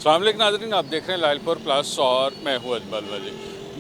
अस्सलाम वालेकुम नाज़रीन, आप देख रहे हैं लाइलपुर प्लस और मैं हूँ अजमल वली।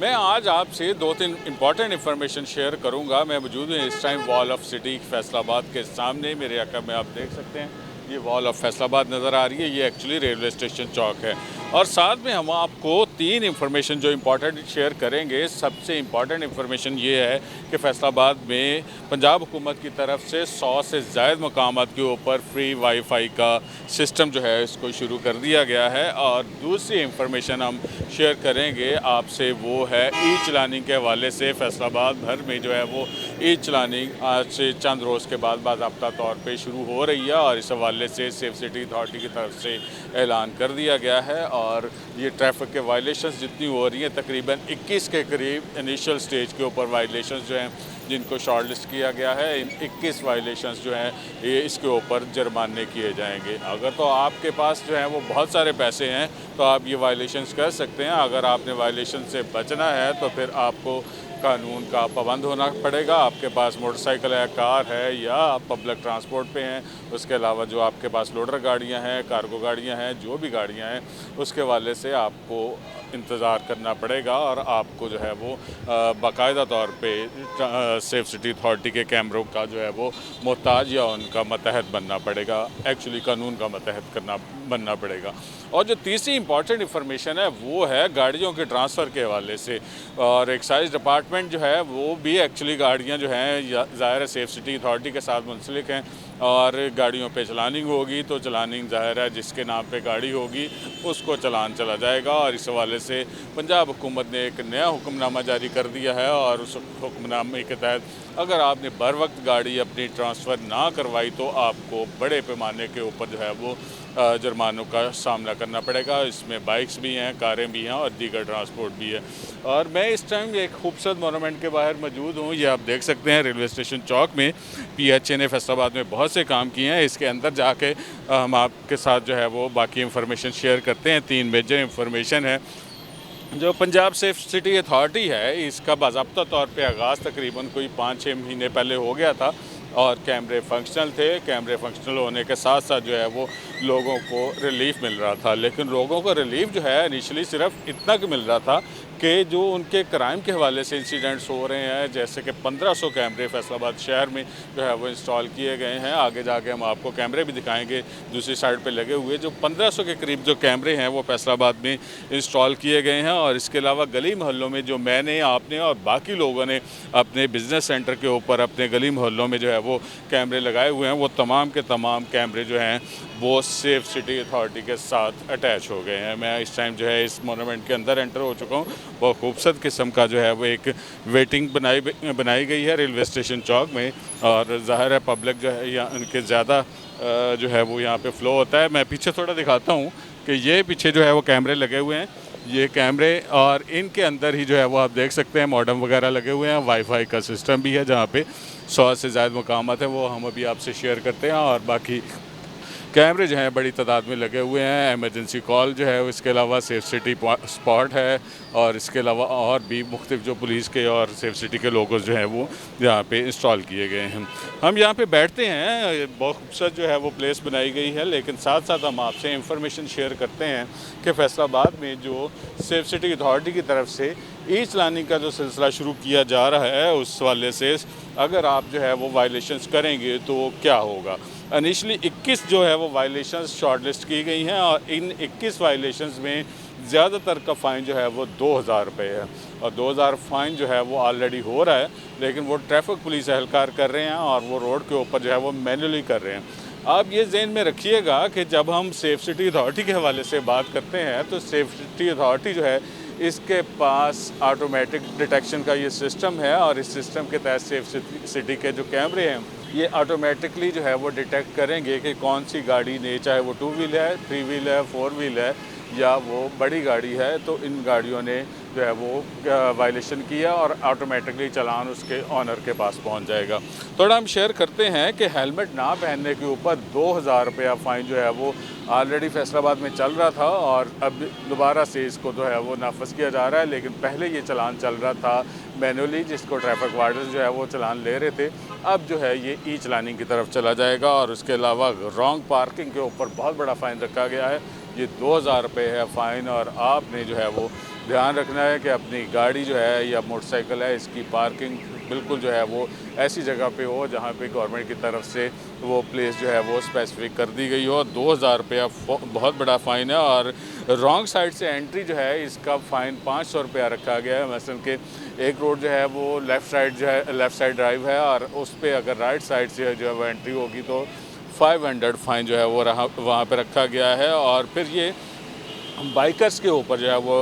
मैं आज आपसे 2-3 इंपॉर्टेंट इन्फॉर्मेशन शेयर करूँगा। मैं मौजूद हूँ इस time wall of city Faisalabad के सामने। मेरे अकब में आप देख सकते हैं ये वॉल ऑफ फैसलाबाद नज़र आ रही है। ये एक्चुअली रेलवे स्टेशन चौक है और साथ में हम आपको 3 इन्फॉर्मेशन जो इम्पॉर्टेंट शेयर करेंगे। सबसे इम्पॉर्टेंट इन्फॉर्मेशन ये है कि फैसलाबाद में पंजाब हुकूमत की तरफ से 100 से ज़ायद मकामात के ऊपर फ्री वाईफाई का सिस्टम जो है इसको शुरू कर दिया गया है। और दूसरी इंफॉर्मेशन हम शेयर करेंगे आपसे वो है ई चलानिंग के हवाले से। फैसलाबाद भर में जो है वो ई चलानिंग आज से चंद रोज़ के बाद बाज़ाब्ता तौर पे शुरू हो रही है और इस हवाले से सेफ सिटी अथॉरिटी की तरफ से ऐलान कर दिया गया है। और ये ट्रैफिक के वायलेशंस जितनी हो रही हैं, तकरीबन 21 के करीब इनिशियल स्टेज के ऊपर वायलेशंस जो हैं जिनको शॉर्ट लिस्ट किया गया है, इन 21 वायलेशंस जो हैं ये इसके ऊपर जुर्माने किए जाएंगे। अगर तो आपके पास जो है वो बहुत सारे पैसे हैं तो आप ये वायलेशंस कर सकते हैं। अगर आपने वायलेशन से बचना है तो फिर आपको कानून का पाबंद होना पड़ेगा। आपके पास मोटरसाइकिल है, कार है या आप पब्लिक ट्रांसपोर्ट पे हैं, उसके अलावा जो आपके पास लोडर गाड़ियां हैं, कार्गो गाड़ियां हैं, जो भी गाड़ियां हैं उसके वाले से आपको इंतज़ार करना पड़ेगा और आपको जो है वो बाकायदा तौर पे सेफ सिटी अथॉरिटी के कैमरों का जो है वो मोहताज या उनका मतहत बनना पड़ेगा। एक्चुअली कानून का मतहत बनना पड़ेगा। और जो तीसरी इंपॉर्टेंट इन्फॉर्मेशन है वो है गाड़ियों के ट्रांसफ़र के हवाले से। और एक्साइज डिपार्टमेंट जो है वो भी एक्चुअली गाड़ियाँ जो हैं ज़ाहिर है सेफ सिटी अथॉरिटी के साथ मुंसलिक हैं और गाड़ियों पे चलानिंग होगी तो चलानिंग ज़ाहिर है जिसके नाम पे गाड़ी होगी उसको चलान चला जाएगा। और इस हवाले से पंजाब हुकूमत ने एक नया हुक्मनामा जारी कर दिया है और उस हुक्मनामे के तहत अगर आपने बर वक्त गाड़ी अपनी ट्रांसफ़र ना करवाई तो आपको बड़े पैमाने के ऊपर जो है वो जुर्मानों का सामना करना पड़ेगा। इसमें बाइक्स भी हैं, कारें भी हैं और दीगर ट्रांसपोर्ट भी है। और मैं इस टाइम एक खूबसूरत मोनूमेंट के बाहर मौजूद हूँ। ये आप देख सकते हैं रेलवे स्टेशन चौक में PHA ने फैसलाबाद में बहुत से काम किए हैं। इसके अंदर जाके हम आपके साथ जो है वो बाकी इंफॉर्मेशन शेयर करते हैं। 3 मेजर इंफॉर्मेशन है। जो पंजाब सेफ सिटी अथॉरिटी है इसका बाज़ाब्ता तौर पे आगाज़ तकरीबन कोई 5-6 महीने पहले हो गया था और कैमरे फंक्शनल थे। कैमरे फंक्शनल होने के साथ साथ जो है वो लोगों को रिलीफ मिल रहा था, लेकिन लोगों को रिलीफ जो है इनिशियली सिर्फ इतना कि मिल रहा था कि जो उनके क्राइम के हवाले से इंसिडेंट्स हो रहे हैं, जैसे कि 1500 कैमरे फैसलाबाद शहर में जो है वो इंस्टॉल किए गए हैं। आगे जाके हम आपको कैमरे भी दिखाएंगे दूसरी साइड पे लगे हुए। जो 1500 के करीब जो कैमरे हैं वो फैसलाबाद में इंस्टॉल किए गए हैं। और इसके अलावा गली मोहल्लों में जो मैंने, आपने और बाकी लोगों ने अपने बिजनेस सेंटर के ऊपर अपने गली मोहल्लों में जो है वो कैमरे लगाए हुए हैं, वो तमाम के तमाम कैमरे जो हैं वो सेफ सिटी अथॉरिटी के साथ अटैच हो गए हैं। मैं इस टाइम जो है इस मोनूमेंट के अंदर एंटर हो चुका हूँ। बहुत खूबसूरत किस्म का जो है वो एक वेटिंग बनाई गई है रेलवे स्टेशन चौक में और ज़ाहिर है पब्लिक जो है या उनके ज़्यादा जो है वो यहाँ पे फ़्लो होता है। मैं पीछे थोड़ा दिखाता हूँ कि ये पीछे जो है वो कैमरे लगे हुए हैं, ये कैमरे और इनके अंदर ही जो है वो आप देख सकते हैं मॉडेम वगैरह लगे हुए हैं। वाईफाई का सिस्टम भी है जहाँ पे 100 से ज़्यादा मकामात है वो हम अभी आपसे शेयर करते हैं। और बाकी कैमरे जो हैं बड़ी तादाद में लगे हुए हैं। एमरजेंसी कॉल जो है इसके अलावा सेफ सिटी स्पॉट है और इसके अलावा और भी मुख्तलिफ जो पुलिस के और सेफ सिटी के लोगोस जो हैं वो यहाँ पे इंस्टॉल किए गए हैं। हम यहाँ पे बैठते हैं, बहुत खूबसूरत जो है वो प्लेस बनाई गई है। लेकिन साथ साथ हम आपसे इंफॉर्मेशन शेयर करते हैं कि फैसलाबाद में जो सेफ सिटी अथॉरिटी की तरफ से ई चलानिंग का जो सिलसिला शुरू किया जा रहा है उस वाले से अगर आप जो है वो वायलेशंस करेंगे तो क्या होगा। इनिशली 21 जो है वो वायलेशंस शॉर्ट लिस्ट की गई हैं और इन 21 वायलेशंस में ज़्यादातर का फ़ाइन जो है वो 2000 रुपये है और 2000 फ़ाइन जो है वो ऑलरेडी हो रहा है, लेकिन वो ट्रैफिक पुलिस एहलकार कर रहे हैं और वो रोड के ऊपर जो है वो मैनुअली कर रहे हैं। आप ये ज़हन में रखिएगा कि जब हम सेफ सिटी अथॉरिटी के हवाले से बात करते हैं तो सेफ सिटी अथॉरिटी जो है इसके पास ऑटोमेटिक डिटेक्शन का ये सिस्टम है और इस सिस्टम के तहत सेफ सिटी के जो कैमरे हैं ये ऑटोमेटिकली जो है वो डिटेक्ट करेंगे कि कौन सी गाड़ी ने, चाहे वो 2 व्हील है, 3 व्हील है, 4 व्हील है या वो बड़ी गाड़ी है, तो इन गाड़ियों ने जो है वो वायलेशन किया और ऑटोमेटिकली चालान उसके ऑनर के पास पहुंच जाएगा। थोड़ा हम शेयर करते हैं कि हेलमेट ना पहनने के ऊपर 2000 रुपया फ़ाइन जो है वो ऑलरेडी फैसलाबाद में चल रहा था और अब दोबारा से इसको जो है वो नाफज किया जा रहा है। लेकिन पहले ये चालान चल रहा था मैनुअली, जिसको ट्रैफिक वार्डर्स जो है वो चालान ले रहे थे। अब जो है ये ई चलानिंग की तरफ चला जाएगा और उसके अलावा रॉन्ग पार्किंग के ऊपर बहुत बड़ा फ़ाइन रखा गया है। ये 2000 रुपये है फ़ाइन। और आपने जो है वो ध्यान रखना है कि अपनी गाड़ी जो है या मोटरसाइकिल है, इसकी पार्किंग बिल्कुल जो है वो ऐसी जगह पे हो जहाँ पे गवर्नमेंट की तरफ से वो प्लेस जो है वो स्पेसिफिक कर दी गई हो। 2000 रुपया बहुत बड़ा फ़ाइन है। और रॉन्ग साइड से एंट्री जो है इसका फ़ाइन 500 रुपया रखा गया है। मसलन कि एक रोड जो है वो लेफ़्ट साइड ड्राइव है और उस पर अगर राइट साइड से जो है वो एंट्री होगी तो 500 फ़ाइन जो है वो वहाँ पे रखा गया है। और फिर ये बाइकर्स के ऊपर जो है वो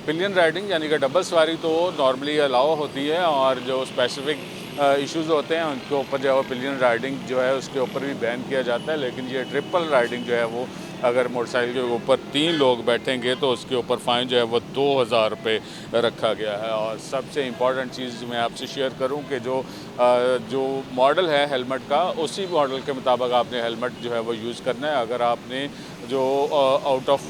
पिलियन राइडिंग यानी कि डबल सवारी तो नॉर्मली अलाउ होती है, और जो स्पेसिफिक इश्यूज़ होते हैं उनके ऊपर जो है वो पिलियन राइडिंग जो है उसके ऊपर भी बैन किया जाता है। लेकिन ये ट्रिपल राइडिंग जो है वो अगर मोटरसाइकिल के ऊपर 3 लोग बैठेंगे तो उसके ऊपर फ़ाइन जो है वो 2000 रुपये रखा गया है। और सबसे इम्पॉर्टेंट चीज़ मैं आपसे शेयर करूं कि जो मॉडल है हेलमेट का, उसी मॉडल के मुताबिक आपने हेलमेट जो है वो यूज़ करना है। अगर आपने जो out of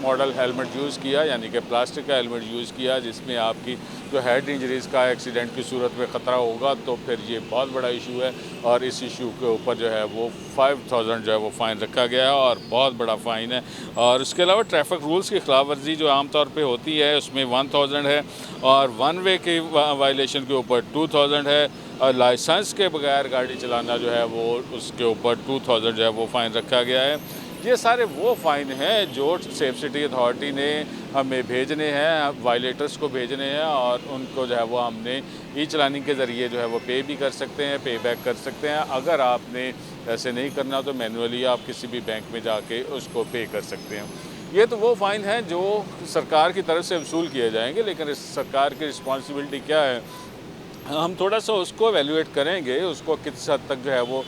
model helmet use किया यानी कि प्लास्टिक का हेलमेट यूज़ किया जिसमें आपकी जो हेड इंजरीज़ का एक्सीडेंट की सूरत में ख़तरा होगा तो फिर ये बहुत बड़ा इशू है। और इस इशू के ऊपर जो है वो 5000 जो है वो फ़ाइन रखा गया है और बहुत बड़ा फ़ाइन है। और उसके अलावा ट्रैफिक रूल्स की खिलाफ वर्जी जो आमतौर पे होती है उसमें 1000 है, और वन वे की वायलेशन के ऊपर 2000 है, और लाइसेंस के बगैर गाड़ी चलाना जो है वो उसके ऊपर 2000 जो है वो फ़ाइन रखा गया है। ये सारे वो फ़ाइन हैं जो सेफ सिटी अथॉरिटी ने हमें भेजने हैं, वायलेटर्स को भेजने हैं, और उनको जो है वो हमने ई चलानी के ज़रिए जो है वो पे भी कर सकते हैं, पे बैक कर सकते हैं। अगर आपने ऐसे नहीं करना तो मैनुअली आप किसी भी बैंक में जाके उसको पे कर सकते हैं। ये तो वो फ़ाइन हैं जो सरकार की तरफ से वसूल किए जाएंगे, लेकिन इस सरकार की रिस्पॉन्सिबिलिटी क्या है हम थोड़ा सा उसको एवेल्यूएट करेंगे, उसको किस हद तक जो है वो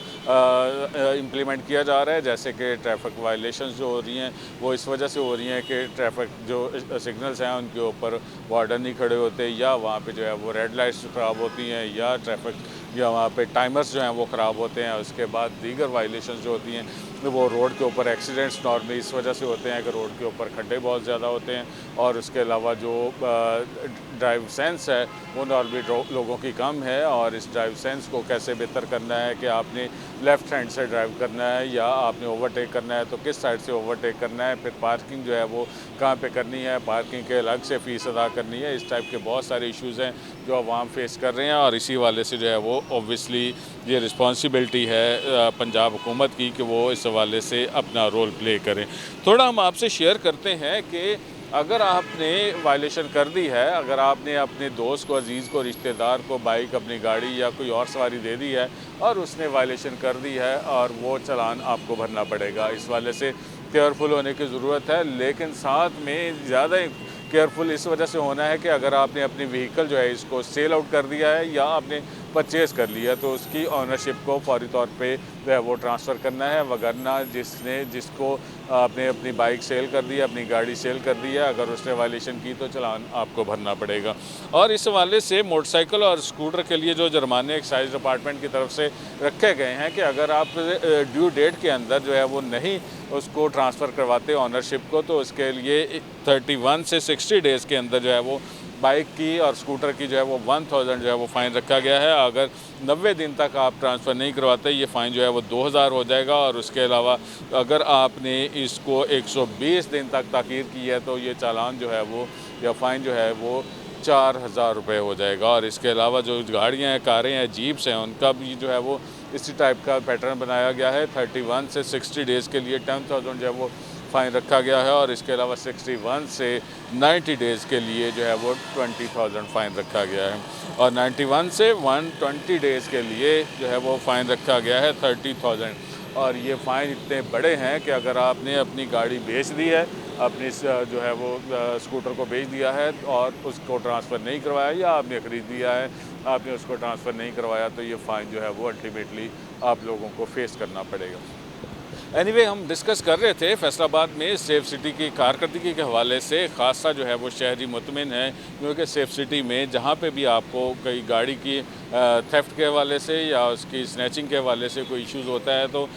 इम्प्लीमेंट किया जा रहा है। जैसे कि ट्रैफिक वायलेशंस जो हो रही हैं वो इस वजह से हो रही हैं कि ट्रैफिक जो सिग्नल्स हैं उनके ऊपर वार्डन नहीं खड़े होते, या वहाँ पे जो है वो रेड लाइट्स ख़राब होती हैं, या ट्रैफिक या वहाँ पे टाइमर्स जो हैं वो ख़राब होते हैं। उसके बाद दीगर वायलेशंस जो होती हैं वो रोड के ऊपर एक्सीडेंट्स नॉर्मली इस वजह से होते हैं कि रोड के ऊपर खड्डे बहुत ज़्यादा होते हैं, और उसके अलावा जो ड्राइव सेंस है वो नॉर्मली लोगों की कम है। और इस ड्राइव सेंस को कैसे बेहतर करना है कि आपने लेफ़्ट हैंड से ड्राइव करना है या आपने ओवरटेक करना है तो किस साइड से ओवरटेक करना है, फिर पार्किंग जो है वो कहाँ पे करनी है, पार्किंग के अलग से फ़ीस अदा करनी है। इस टाइप के बहुत सारे इश्यूज़ हैं जो आवाम फेस कर रहे हैं, और इसी वाले से जो है वो ऑब्वियसली ये रिस्पॉन्सिबिलिटी है पंजाब हुकूमत की कि वो इस हवाले से अपना रोल प्ले करें। थोड़ा हम आपसे शेयर करते हैं कि अगर आपने वायलेशन कर दी है, अगर आपने अपने दोस्त को, अजीज़ को, रिश्तेदार को बाइक, अपनी गाड़ी या कोई और सवारी दे दी है और उसने वायलेशन कर दी है, और वो चालान आपको भरना पड़ेगा। इस वाले से केयरफुल होने की ज़रूरत है, लेकिन साथ में ज़्यादा केयरफुल इस वजह से होना है कि अगर आपने अपनी व्हीकल जो है इसको सेल आउट कर दिया है या आपने परचेज़ कर लिया तो उसकी ऑनरशिप को फौरी तौर पे जो है वो ट्रांसफ़र करना है, वगरना जिसको आपने अपनी बाइक सेल कर दी है, अपनी गाड़ी सेल कर दी है, अगर उसने वायलेशन की तो चालान आपको भरना पड़ेगा। और इस हवाले से मोटरसाइकिल और स्कूटर के लिए जो जुर्माने एक्साइज डिपार्टमेंट की तरफ से रखे गए हैं कि अगर आप ड्यू डेट के अंदर जो है वो नहीं उसको ट्रांसफ़र करवाते ऑनरशिप को, तो उसके लिए 31 से 60 डेज़ के अंदर जो है वो बाइक की और स्कूटर की जो है वो 1000 जो है वो फ़ाइन रखा गया है। अगर 90 दिन तक आप ट्रांसफ़र नहीं करवाते ये फ़ाइन जो है वो 2000 हो जाएगा, और उसके अलावा अगर आपने इसको 120 दिन तक ताख़ीर की है तो ये चालान जो है वो या फ़ाइन जो है वो 4000 रुपये हो जाएगा। और इसके अलावा जो गाड़ियाँ हैं, कारें हैं, जीप्स हैं, उनका भी जो है वो इसी टाइप का पैटर्न बनाया गया है। 31 से 60 डेज़ के लिए 10,000 जो है वो फ़ाइन रखा गया है, और इसके अलावा 61 से 90 डेज़ के लिए जो है वो 20,000 फ़ाइन रखा गया है, और 91 से 120 डेज़ के लिए जो है वो फ़ाइन रखा गया है 30,000। और ये फ़ाइन इतने बड़े हैं कि अगर आपने अपनी गाड़ी बेच दी है, अपनी जो है वो स्कूटर को बेच दिया है और उसको ट्रांसफ़र नहीं करवाया, या आपने ख़रीद लिया है आपने उसको ट्रांसफ़र नहीं करवाया, तो ये फ़ाइन जो है वो अल्टीमेटली आप लोगों को फेस करना पड़ेगा। एनीवे हम डिस्कस कर रहे थे फैसलाबाद में सेफ़ सिटी की कारकर्दगी के हवाले से, ख़ासा जो है वो शहरी मुतमिन है, क्योंकि सेफ़ सिटी में जहाँ पे भी आपको कई गाड़ी की थेफ्ट के हवाले से या उसकी स्नैचिंग के हवाले से कोई इश्यूज़ होता है तो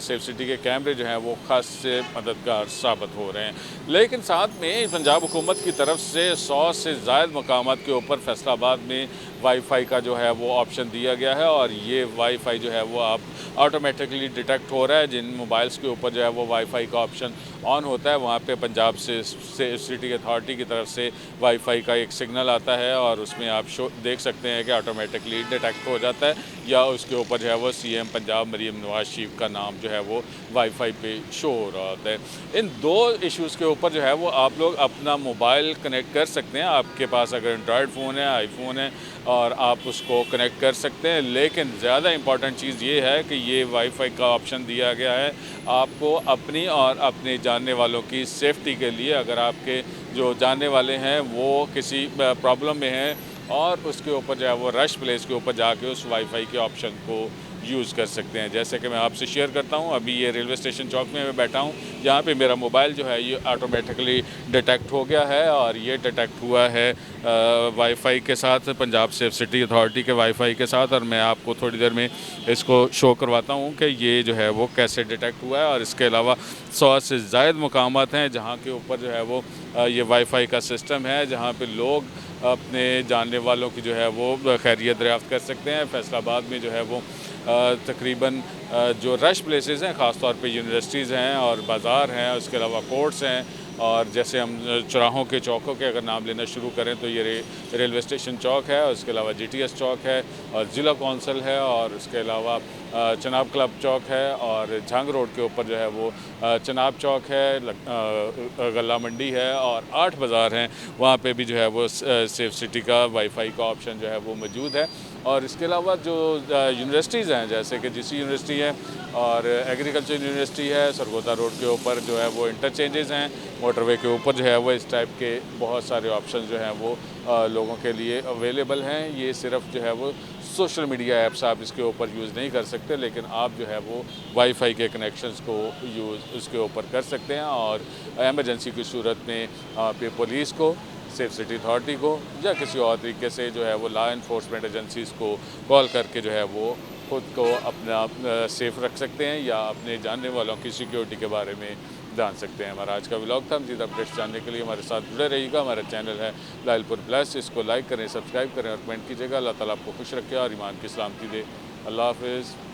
सेफ़ सिटी के कैमरे जो हैं वो ख़ास से मददगार साबित हो रहे हैं। लेकिन साथ में पंजाब हुकूमत की तरफ से 100 से ज़ायद मकामात के ऊपर फैसलाबाद में वाईफाई का जो है वो ऑप्शन दिया गया है, और ये वाईफाई जो है वो आप ऑटोमेटिकली डिटेक्ट हो रहा है जिन मोबाइल्स के ऊपर जो है वो वाईफाई का ऑप्शन ऑन होता है, वहाँ पे पंजाब से सिटी अथॉरिटी की तरफ से वाईफाई का एक सिग्नल आता है और उसमें आप देख सकते हैं कि ऑटोमेटिकली डिटेक्ट हो जाता है या उसके ऊपर जो है वो सीएम पंजाब मरीम नवाज शरीफ का नाम जो है वो वाईफाई पे शो हो रहा होता है। इन दो इश्यूज़ के ऊपर जो है वो आप लोग अपना मोबाइल कनेक्ट कर सकते हैं। आपके पास अगर एंड्रॉयड फ़ोन है, आईफोन है और आप उसको कनेक्ट कर सकते हैं, लेकिन ज़्यादा इम्पॉर्टेंट चीज़ ये है कि ये वाईफाई का ऑप्शन दिया गया है आपको अपनी और अपने जानने वालों की सेफ्टी के लिए। अगर आपके जो जानने वाले हैं वो किसी प्रॉब्लम में हैं और उसके ऊपर जो है वो रश प्लेस के ऊपर जाके उस वाईफाई के ऑप्शन को यूज़ कर सकते हैं। जैसे कि मैं आपसे शेयर करता हूँ, अभी ये रेलवे स्टेशन चौक में मैं बैठा हूँ, यहाँ पे मेरा मोबाइल जो है ये ऑटोमेटिकली डिटेक्ट हो गया है और ये डिटेक्ट हुआ है वाईफाई के साथ, पंजाब सेफ सिटी अथॉरिटी के वाईफाई के साथ। और मैं आपको थोड़ी देर में इसको शो करवाता हूँ कि ये जो है वो कैसे डिटेक्ट हुआ है। और इसके अलावा 100 से ज़ायद मुकामात हैं जहाँ के ऊपर जो है वो ये वाईफाई का सिस्टम है, जहाँ पे लोग अपने जानने वालों की जो है वो खैरियत दरियाफ़्त कर सकते हैं। फैसलाबाद में जो है वो तकरीबन जो रश प्लेसेस हैं, ख़ास तौर पे यूनिवर्सिटीज़ हैं और बाज़ार हैं, उसके अलावा कोर्ट्स हैं, और जैसे हम चौराहों के चौकों के अगर नाम लेना शुरू करें तो ये रेलवे स्टेशन चौक है, उसके अलावा जीटीएस चौक है और ज़िला कौंसल है, और उसके अलावा चनाब क्लब चौक है, और झांग रोड के ऊपर जो है वो चनाब चौक है, गल्ला मंडी है और 8 बाज़ार हैं, वहाँ पे भी जो है वो सेफ सिटी का वाईफाई का ऑप्शन जो है वो मौजूद है। और इसके अलावा जो यूनिवर्सिटीज़ हैं, जैसे कि जीसी यूनिवर्सिटी है और एग्रीकल्चर यूनिवर्सिटी है, सरगोदा रोड के ऊपर जो है वो इंटरचेंजेस हैं, मोटरवे के ऊपर जो है वो इस टाइप के बहुत सारे ऑप्शन जो हैं वो लोगों के लिए अवेलेबल हैं। ये सिर्फ जो है वो सोशल मीडिया ऐप्स आप इसके ऊपर यूज़ नहीं कर सकते, लेकिन आप जो है वो वाईफाई के कनेक्शंस को यूज़ उसके ऊपर कर सकते हैं। और एमरजेंसी की सूरत में आप पुलिस को, सेफ सिटी अथॉरिटी को या किसी और तरीके से जो है वो लॉ इन्फोर्समेंट एजेंसीज़ को कॉल करके जो है वो खुद को अपना सेफ रख सकते हैं या अपने जानने वालों की सिक्योरिटी के बारे में जान सकते हैं। हमारा आज का व्लॉग था। मज़ीद अपडेट्स जानने के लिए हमारे साथ जुड़े रहिएगा। हमारा चैनल है लाइलपुर प्लस, इसको लाइक करें, सब्सक्राइब करें और कमेंट कीजिएगा। अल्लाह ताला आपको खुश रखे और ईमान की सलामती दे। अल्लाह हाफ़िज़।